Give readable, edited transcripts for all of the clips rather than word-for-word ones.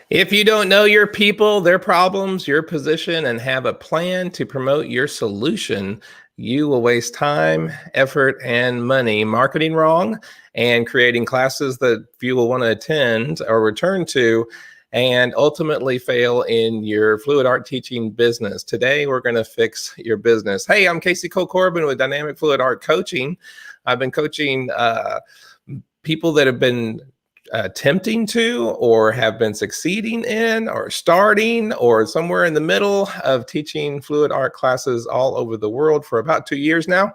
If you don't know your people, their problems, your position, and have a plan to promote your solution, you will waste time, effort, and money marketing wrong and creating classes that few will want to attend or return to, and ultimately fail in your fluid art teaching business. Today, we're going to fix your business. Hey, I'm Casey Cole Corbin with Dynamic Fluid Art Coaching. I've been coaching people that have been attempting to or have been succeeding in or starting or somewhere in the middle of teaching fluid art classes all over the world for about 2 years now.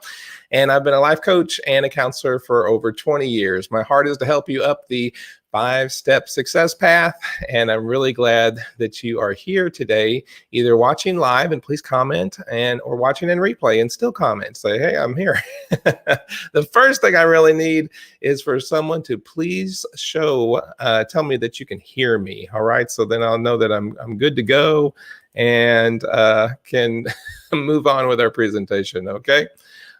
And I've been a life coach and a counselor for over 20 years. My heart is to help you up the 5-step success path. And I'm really glad that you are here today, either watching live, and please comment, or watching in replay and still comment. Say, hey, I'm here. The first thing I really need is for someone to please tell me that you can hear me. All right. So then I'll know that I'm good to go and can move on with our presentation. Okay.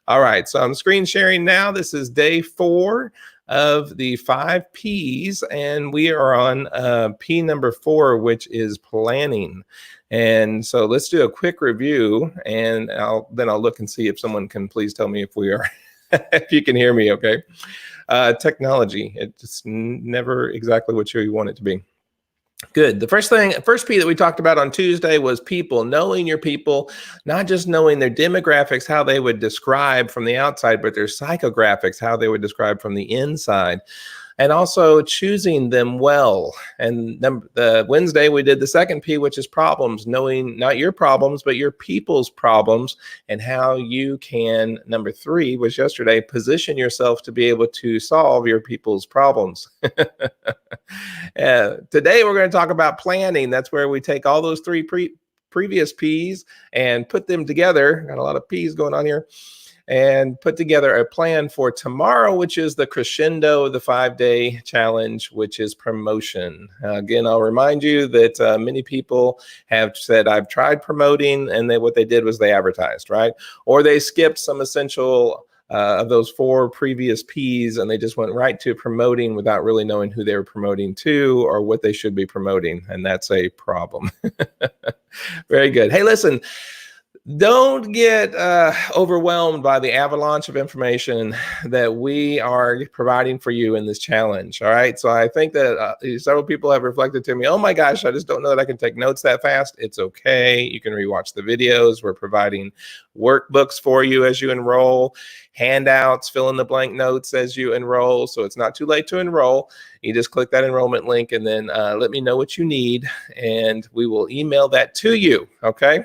All right. So I'm screen sharing now. This is day 4 of the 5 P's, and we are on P number 4, which is planning. And so let's do a quick review, and I'll look and see if someone can please tell me if we are, if you can hear me. Okay. Technology, it's never exactly what you want it to be. Good. The first P that we talked about on Tuesday was people, knowing your people, not just knowing their demographics, how they would describe from the outside, but their psychographics, how they would describe from the inside. And also choosing them well. And the Wednesday, we did the second P, which is problems, knowing not your problems, but your people's problems, and how you can, number 3 was yesterday, position yourself to be able to solve your people's problems. Today, we're going to talk about planning. That's where we take all those 3 previous P's and put them together. Got a lot of P's going on here. And put together a plan for tomorrow, which is the crescendo of the 5-day challenge, which is promotion. Again, I'll remind you that many people have said, I've tried promoting, and what they did was they advertised, right? Or they skipped some essential of those 4 previous P's, and they just went right to promoting without really knowing who they were promoting to or what they should be promoting. And that's a problem. Very good. Hey, listen. Don't get overwhelmed by the avalanche of information that we are providing for you in this challenge. All right. So I think that several people have reflected to me, oh my gosh, I just don't know that I can take notes that fast. It's okay. You can rewatch the videos. We're providing workbooks for you as you enroll, handouts, fill in the blank notes as you enroll. So it's not too late to enroll. You just click that enrollment link and then let me know what you need, and we will email that to you. Okay.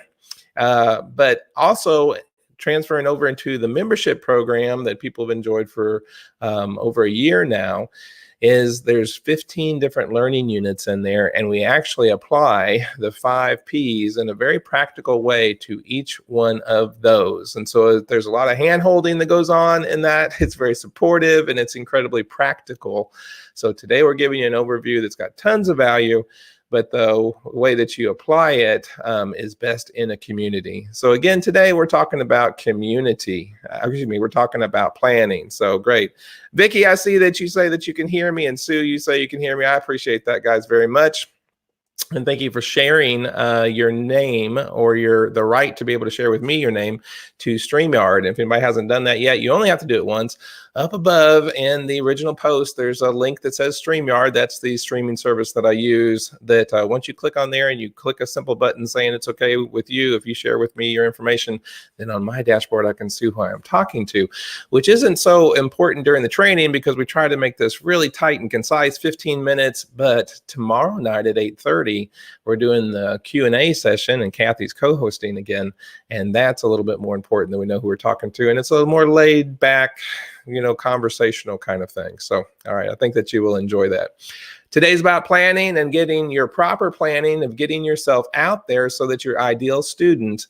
But also transferring over into the membership program that people have enjoyed for over a year now is there's 15 different learning units in there, and we actually apply the 5 P's in a very practical way to each one of those. And so there's a lot of hand-holding that goes on in that. It's very supportive and it's incredibly practical. So today we're giving you an overview that's got tons of value, but the way that you apply it is best in a community. So again, today we're talking about community. We're talking about planning. So great. Vicki, I see that you say that you can hear me, and Sue, you say you can hear me. I appreciate that, guys, very much. And thank you for sharing your name or the right to be able to share with me your name to StreamYard. And if anybody hasn't done that yet, you only have to do it once. Up above in the original post, there's a link that says StreamYard. That's the streaming service that I use, that once you click on there and you click a simple button saying it's okay with you if you share with me your information, then on my dashboard, I can see who I am talking to, which isn't so important during the training because we try to make this really tight and concise, 15 minutes. But tomorrow night at 8:30, we're doing the Q&A session, and Kathy's co-hosting again. And that's a little bit more important that we know who we're talking to. And it's a little more laid back, conversational kind of thing. So, all right, I think that you will enjoy that. Today's about planning and getting your proper planning of getting yourself out there so that your ideal student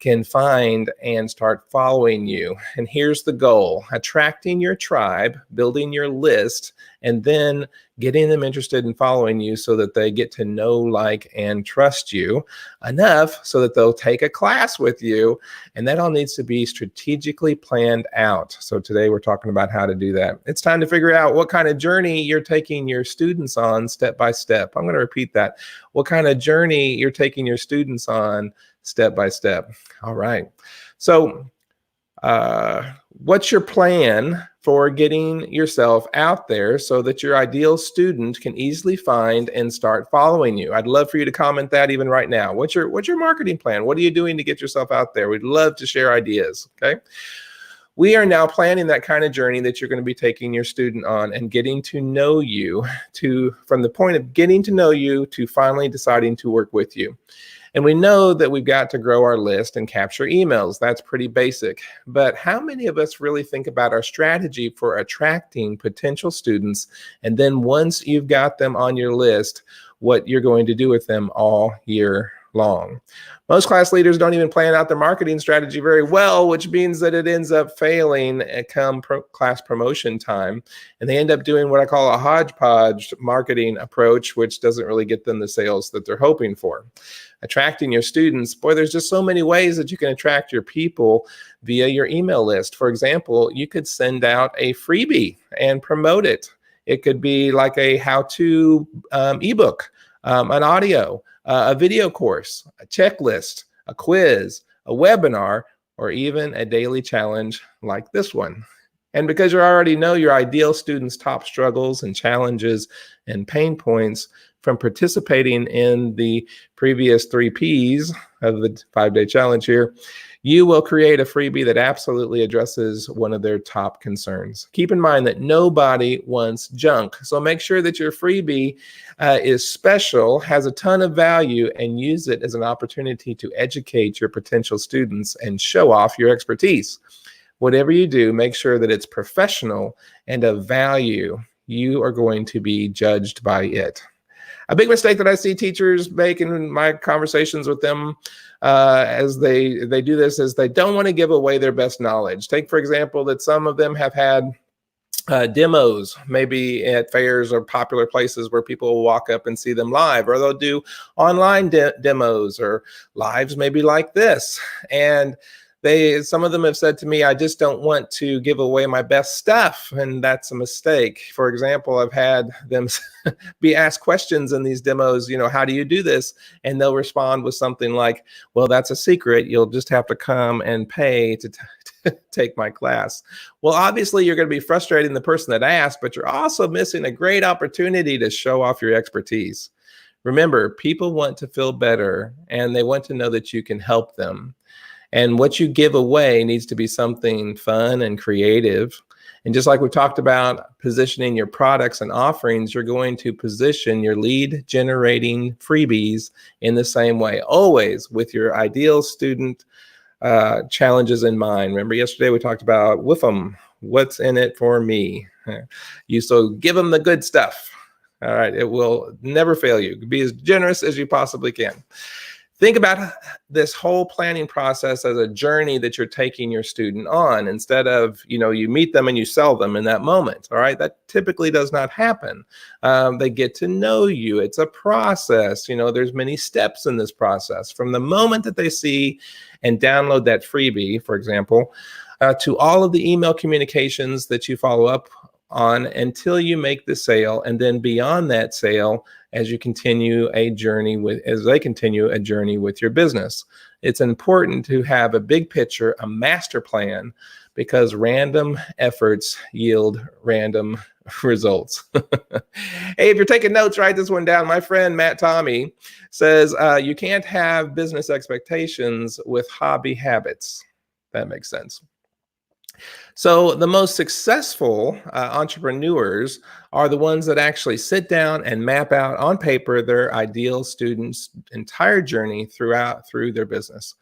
can find and start following you. And here's the goal: attracting your tribe, building your list, and then getting them interested in following you so that they get to know, like, and trust you enough so that they'll take a class with you. And that all needs to be strategically planned out. So today we're talking about how to do that. It's time to figure out what kind of journey you're taking your students on step by step. I'm going to repeat that. What kind of journey you're taking your students on step by step. All right. So what's your plan for getting yourself out there so that your ideal student can easily find and start following you? I'd love for you to comment that even right now. What's your marketing plan? What are you doing to get yourself out there? We'd love to share ideas. Okay. We are now planning that kind of journey that you're going to be taking your student on and getting to know you, from the point of getting to know you to finally deciding to work with you. And we know that we've got to grow our list and capture emails. That's pretty basic. But how many of us really think about our strategy for attracting potential students, and then once you've got them on your list, what you're going to do with them all year long? Most class leaders don't even plan out their marketing strategy very well, which means that it ends up failing come class promotion time. And they end up doing what I call a hodgepodge marketing approach, which doesn't really get them the sales that they're hoping for. Attracting your students, boy, there's just so many ways that you can attract your people via your email list. For example, you could send out a freebie and promote it. It could be like a how-to ebook, an audio, a video course, a checklist, a quiz, a webinar, or even a daily challenge like this one. And because you already know your ideal students' top struggles and challenges and pain points from participating in the previous 3 Ps of the 5-day challenge here, you will create a freebie that absolutely addresses one of their top concerns. Keep in mind that nobody wants junk. So make sure that your freebie is special, has a ton of value, and use it as an opportunity to educate your potential students and show off your expertise. Whatever you do, make sure that it's professional and of value. You are going to be judged by it. A big mistake that I see teachers make in my conversations with them as they do this is they don't want to give away their best knowledge. Take, for example, that some of them have had demos, maybe at fairs or popular places where people will walk up and see them live, or they'll do online demos or lives maybe like this. And some of them have said to me, I just don't want to give away my best stuff. And that's a mistake. For example, I've had them be asked questions in these demos, how do you do this? And they'll respond with something like, well, that's a secret. You'll just have to come and pay to take my class. Well, obviously you're going to be frustrating the person that asked, but you're also missing a great opportunity to show off your expertise. Remember, people want to feel better and they want to know that you can help them. And what you give away needs to be something fun and creative. And just like we talked about positioning your products and offerings, you're going to position your lead generating freebies in the same way, always with your ideal student challenges in mind. Remember yesterday we talked about WIFM, what's in it for me? So give them the good stuff. All right, it will never fail you. Be as generous as you possibly can. Think about this whole planning process as a journey that you're taking your student on instead of, you meet them and you sell them in that moment. All right. That typically does not happen. They get to know you. It's a process. There's many steps in this process from the moment that they see and download that freebie, for example, to all of the email communications that you follow up on until you make the sale, and then beyond that sale as they continue a journey with your business. It's important to have a big picture, a master plan, because random efforts yield random results. Hey, if you're taking notes, write this one down. My friend Matt Tommy says you can't have business expectations with hobby habits. That makes sense. So the most successful entrepreneurs are the ones that actually sit down and map out on paper their ideal student's entire journey through their business.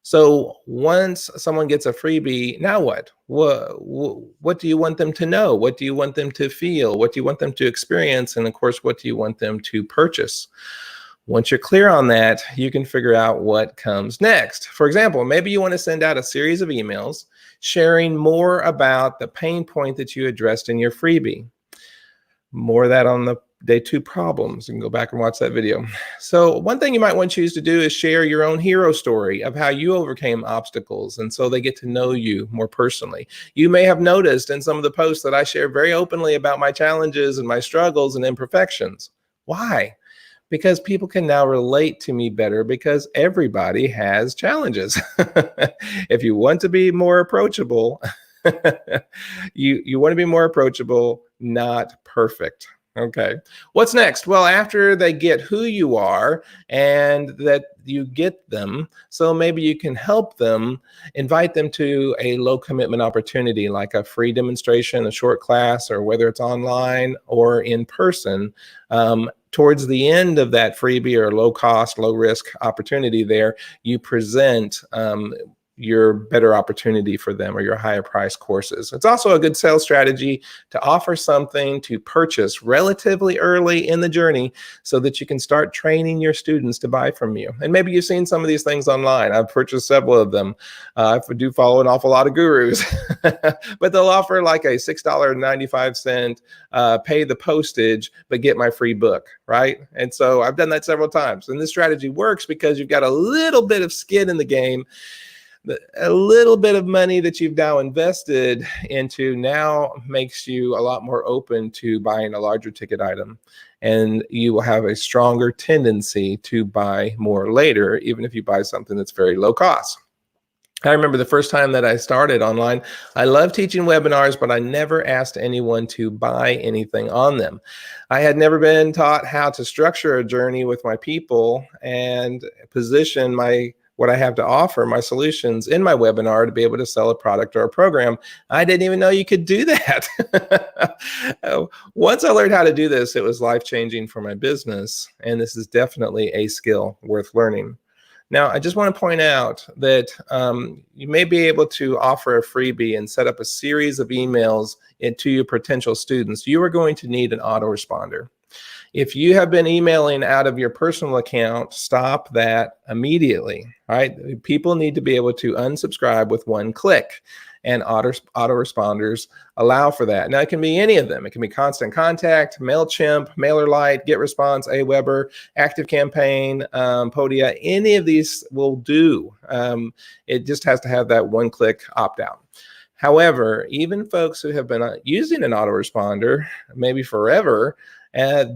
So once someone gets a freebie, now what? What do you want them to know? What do you want them to feel? What do you want them to experience? And of course, what do you want them to purchase? Once you're clear on that, you can figure out what comes next. For example, maybe you want to send out a series of emails sharing more about the pain point that you addressed in your freebie. More of that on the day 2 problems. You can go back and watch that video. So one thing you might want to choose to do is share your own hero story of how you overcame obstacles, and so they get to know you more personally. You may have noticed in some of the posts that I share very openly about my challenges and my struggles and imperfections. Why? Because people can now relate to me better, because everybody has challenges. If you want to be more approachable, you want to be more approachable, not perfect. Okay. What's next? Well, after they get who you are and that you get them, so maybe you can help them, invite them to a low commitment opportunity like a free demonstration, a short class, or whether it's online or in person. Towards the end of that freebie or low cost, low risk opportunity there, you present your better opportunity for them or your higher price courses. It's also a good sales strategy to offer something to purchase relatively early in the journey so that you can start training your students to buy from you. And maybe you've seen some of these things online. I've purchased several of them. I do follow an awful lot of gurus, but they'll offer like a $6.95 pay the postage, but get my free book, right? And so I've done that several times. And this strategy works because you've got a little bit of skin in the game. A little bit of money that you've now invested into now makes you a lot more open to buying a larger ticket item, and you will have a stronger tendency to buy more later, even if you buy something that's very low cost. I remember the first time that I started online, I love teaching webinars, but I never asked anyone to buy anything on them. I had never been taught how to structure a journey with my people and position what I have to offer, my solutions in my webinar to be able to sell a product or a program. I didn't even know you could do that. Once I learned how to do this, it was life-changing for my business, and this is definitely a skill worth learning. Now, I just want to point out that you may be able to offer a freebie and set up a series of emails to your potential students. You are going to need an autoresponder. If you have been emailing out of your personal account, stop that immediately, right? People need to be able to unsubscribe with one click, and autoresponders allow for that. Now, it can be any of them. It can be Constant Contact, MailChimp, MailerLite, GetResponse, Aweber, ActiveCampaign, Podia. Any of these will do. It just has to have that one-click opt-out. However, even folks who have been using an autoresponder, maybe forever,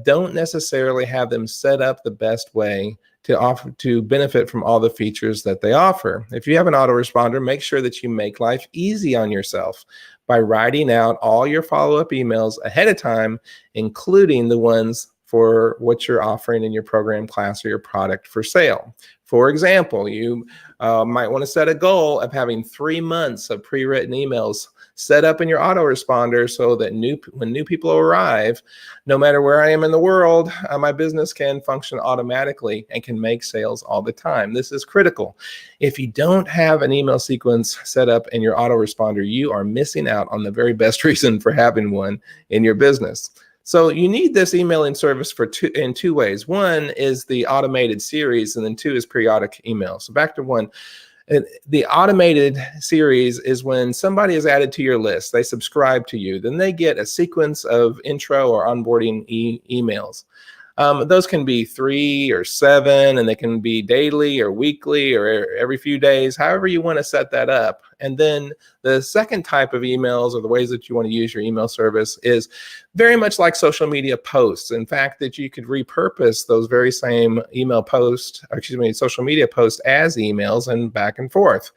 don't necessarily have them set up the best way to benefit from all the features that they offer. If you have an autoresponder, make sure that you make life easy on yourself by writing out all your follow-up emails ahead of time, including the ones for what you're offering in your program, class, or your product for sale. For example, you might want to set a goal of having 3 months of pre-written emails set up in your autoresponder so that when new people arrive, no matter where I am in the world, my business can function automatically and can make sales all the time. This is critical. If you don't have an email sequence set up in your autoresponder, you are missing out on the very best reason for having one in your business. So you need this emailing service in two ways. One is the automated series, and then 2 is periodic emails. So back to 1. The automated series is when somebody is added to your list, they subscribe to you, then they get a sequence of intro or onboarding emails. Those can be 3 or 7, and they can be daily or weekly or every few days, however you want to set that up. And then the second type of emails, or the ways that you want to use your email service, is very much like social media posts. In fact, that you could repurpose those very same email posts, social media posts as emails and back and forth.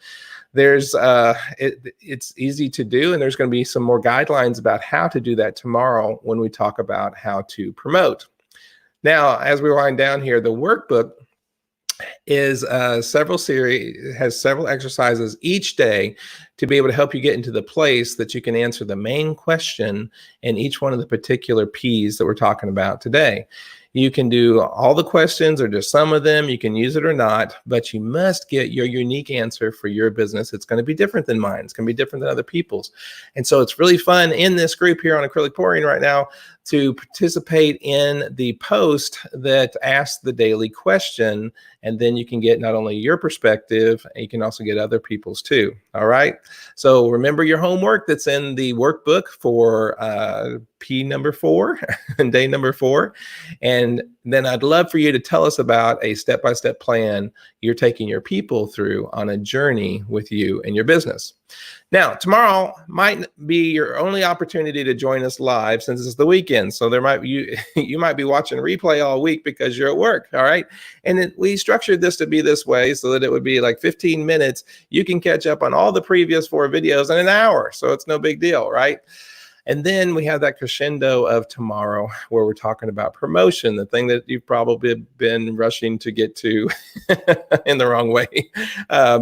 It's easy to do, and there's going to be some more guidelines about how to do that tomorrow when we talk about how to promote. Now, as we wind down here, the workbook is has several exercises each day to be able to help you get into the place that you can answer the main question in each one of the particular P's that we're talking about today. You can do all the questions or just some of them. You can use it or not, but you must get your unique answer for your business. It's going to be different than mine. It's going to be different than other people's. And so it's really fun in this group here on Acrylic Pouring right now to participate in the post that asks the daily question. And then you can get not only your perspective, you can also get other people's too. All right. So remember your homework that's in the workbook for P number 4 and day number 4. And then I'd love for you to tell us about a step-by-step plan you're taking your people through on a journey with you and your business. Now, tomorrow might be your only opportunity to join us live since it's the weekend. So there might be you might be watching replay all week because you're at work. All right. And we structured this to be this way so that it would be like 15 minutes. You can catch up on all the previous 4 videos in an hour. So it's no big deal, right? And then we have that crescendo of tomorrow where we're talking about promotion, the thing that you've probably been rushing to get to in the wrong way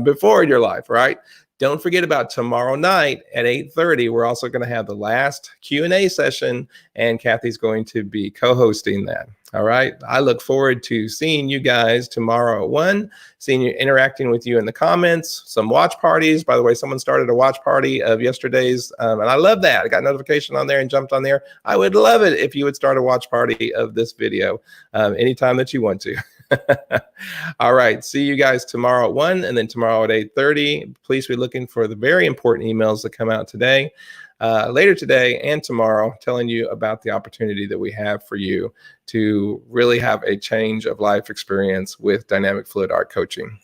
before in your life, right? Don't forget about tomorrow night at 8:30. We're also going to have the last Q&A session, and Kathy's going to be co-hosting that. All right. I look forward to seeing you guys tomorrow at 1, seeing you, interacting with you in the comments, some watch parties. By the way, someone started a watch party of yesterday's, and I love that. I got notification on there and jumped on there. I would love it if you would start a watch party of this video anytime that you want to. All right. See you guys tomorrow at 1 and then tomorrow at 8:30. Please be looking for the very important emails that come out today, later today and tomorrow, telling you about the opportunity that we have for you to really have a change of life experience with dynamic fluid art coaching.